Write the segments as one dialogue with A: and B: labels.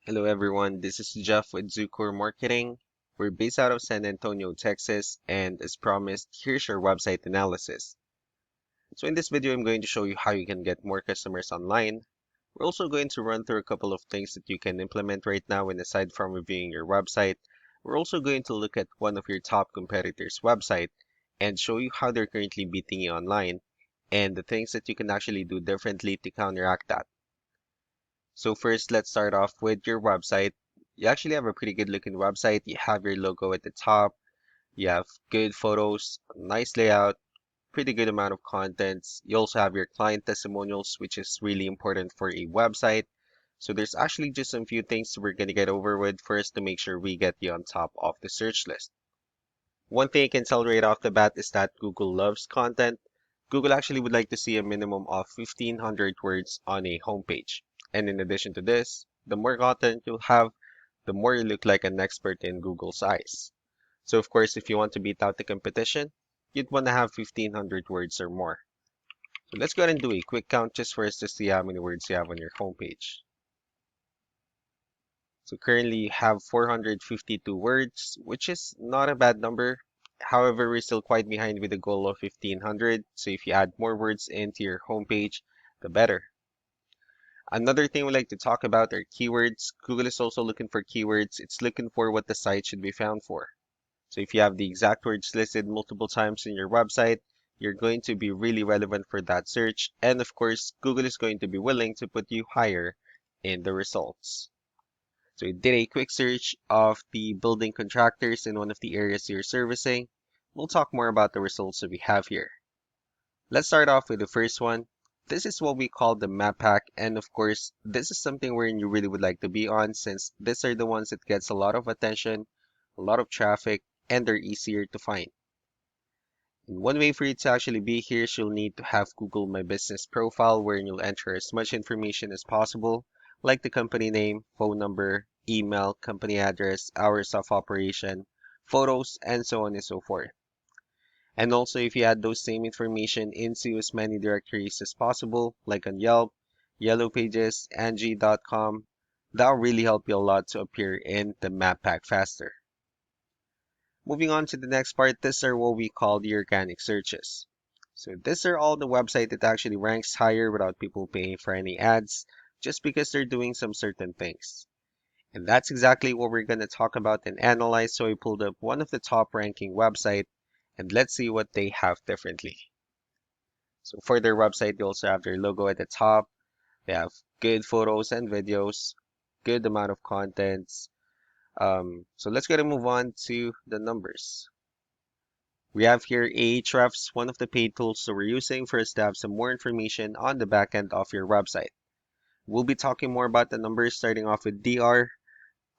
A: Hello everyone, this is Jeff with Zucor Marketing. We're based out of San Antonio, Texas, and as promised, here's your website analysis. So in this video, I'm going to show you how you can get more customers online. We're also going to run through a couple of things that you can implement right now, and aside from reviewing your website, we're also going to look at one of your top competitors' website and show you how they're currently beating you online and the things that you can actually do differently to counteract that. So first, let's start off with your website. You actually have a pretty good looking website. You have your logo at the top. You have good photos, nice layout, pretty good amount of contents. You also have your client testimonials, which is really important for a website. So there's actually just some few things we're going to get over with first to make sure we get you on top of the search list. One thing I can tell right off the bat is that Google loves content. Google actually would like to see a minimum of 1,500 words on a homepage. And in addition to this, the more content you'll have, the more you look like an expert in Google's eyes. So of course, if you want to beat out the competition, you'd want to have 1,500 words or more. So let's go ahead and do a quick count just for us to see how many words you have on your homepage. So currently you have 452 words, which is not a bad number. However, we're still quite behind with the goal of 1,500. So if you add more words into your homepage, the better. Another thing we like to talk about are keywords. Google is also looking for keywords. It's looking for what the site should be found for. So if you have the exact words listed multiple times in your website, you're going to be really relevant for that search. And of course, Google is going to be willing to put you higher in the results. So it did a quick search of the building contractors in one of the areas you're servicing. We'll talk more about the results that we have here. Let's start off with the first one. This is what we call the map pack, and of course, this is something where you really would like to be on since these are the ones that gets a lot of attention, a lot of traffic, and they're easier to find. And one way for you to actually be here is you'll need to have Google My Business profile where you'll enter as much information as possible, like the company name, phone number, email, company address, hours of operation, photos, and so on and so forth. And also, if you add those same information into as many directories as possible, like on Yelp, Yellow Pages, Angie.com, that'll really help you a lot to appear in the map pack faster. Moving on to the next part, these are what we call the organic searches. So these are all the website that actually ranks higher without people paying for any ads, just because they're doing some certain things. And that's exactly what we're going to talk about and analyze. So I pulled up one of the top ranking website and let's see what they have differently. So for their website, they also have their logo at the top. They have good photos and videos, good amount of contents. So let's go to move on to the numbers. We have here Ahrefs, one of the paid tools that we're using for us to have some more information on the back end of your website. We'll be talking more about the numbers starting off with DR.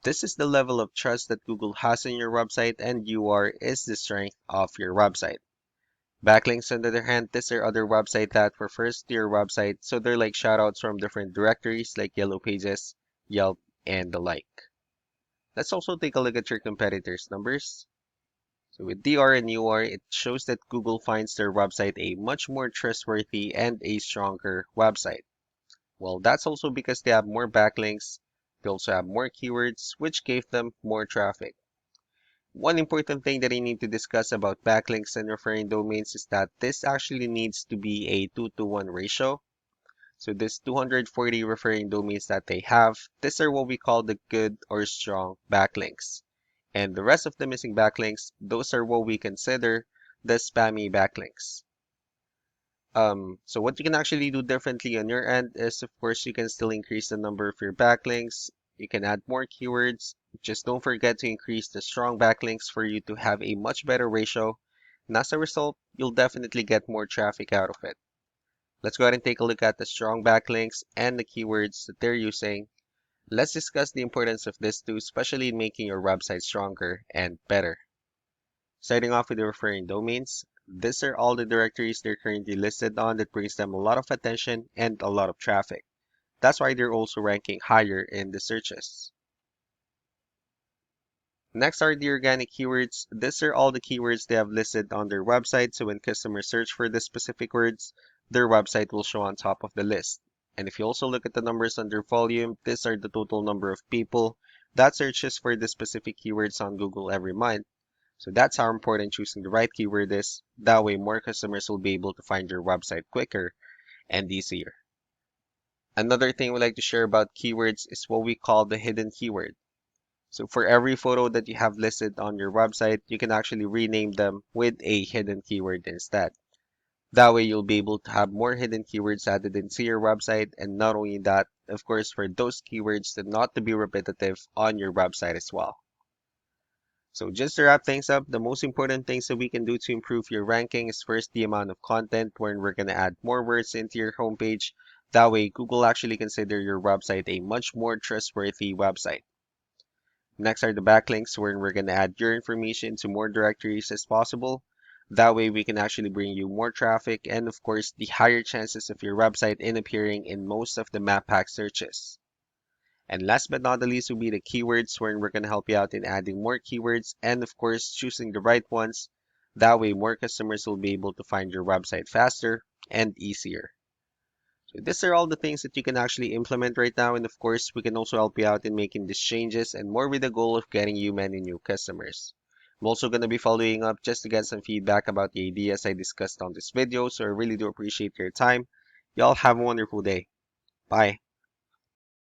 A: This is the level of trust that Google has in your website, and UR is the strength of your website. Backlinks, on the other hand, these are other websites that refers to your website, so they're like shoutouts from different directories like Yellow Pages, Yelp, and the like. Let's also take a look at your competitors' numbers. So with DR and UR, it shows that Google finds their website a much more trustworthy and a stronger website. Well, that's also because they have more backlinks. They also have more keywords, which gave them more traffic. One important thing that I need to discuss about backlinks and referring domains is that this actually needs to be a 2-to-1 ratio. So this 240 referring domains that they have, these are what we call the good or strong backlinks. And the rest of the missing backlinks, those are what we consider the spammy backlinks. So what you can actually do differently on your end is, of course, you can still increase the number of your backlinks. You can add more keywords. Just don't forget to increase the strong backlinks for you to have a much better ratio. And as a result, you'll definitely get more traffic out of it. Let's go ahead and take a look at the strong backlinks and the keywords that they're using. Let's discuss the importance of this too, especially in making your website stronger and better. Starting off with the referring domains, these are all the directories they're currently listed on that brings them a lot of attention and a lot of traffic. That's why they're also ranking higher in the searches. Next are the organic keywords. These are all the keywords they have listed on their website, so when customers search for the specific words, their website will show on top of the list. And if you also look at the numbers under volume, these are the total number of people that searches for the specific keywords on Google every month. So that's how important choosing the right keyword is. That way, more customers will be able to find your website quicker and easier. Another thing we like to share about keywords is what we call the hidden keyword. So for every photo that you have listed on your website, you can actually rename them with a hidden keyword instead. That way you'll be able to have more hidden keywords added into your website, and not only that, of course, for those keywords that not to be repetitive on your website as well. So just to wrap things up, the most important things that we can do to improve your ranking is first the amount of content, wherein we're going to add more words into your homepage. That way Google actually consider your website a much more trustworthy website. Next are the backlinks, wherein we're going to add your information to more directories as possible. That way we can actually bring you more traffic and of course the higher chances of your website in appearing in most of the map pack searches. And last but not the least will be the keywords, wherein we're going to help you out in adding more keywords and of course choosing the right ones. That way more customers will be able to find your website faster and easier. So these are all the things that you can actually implement right now, and of course we can also help you out in making these changes and more with the goal of getting you many new customers. I'm also going to be following up just to get some feedback about the ideas I discussed on this video, so I really do appreciate your time. Y'all have a wonderful day. Bye.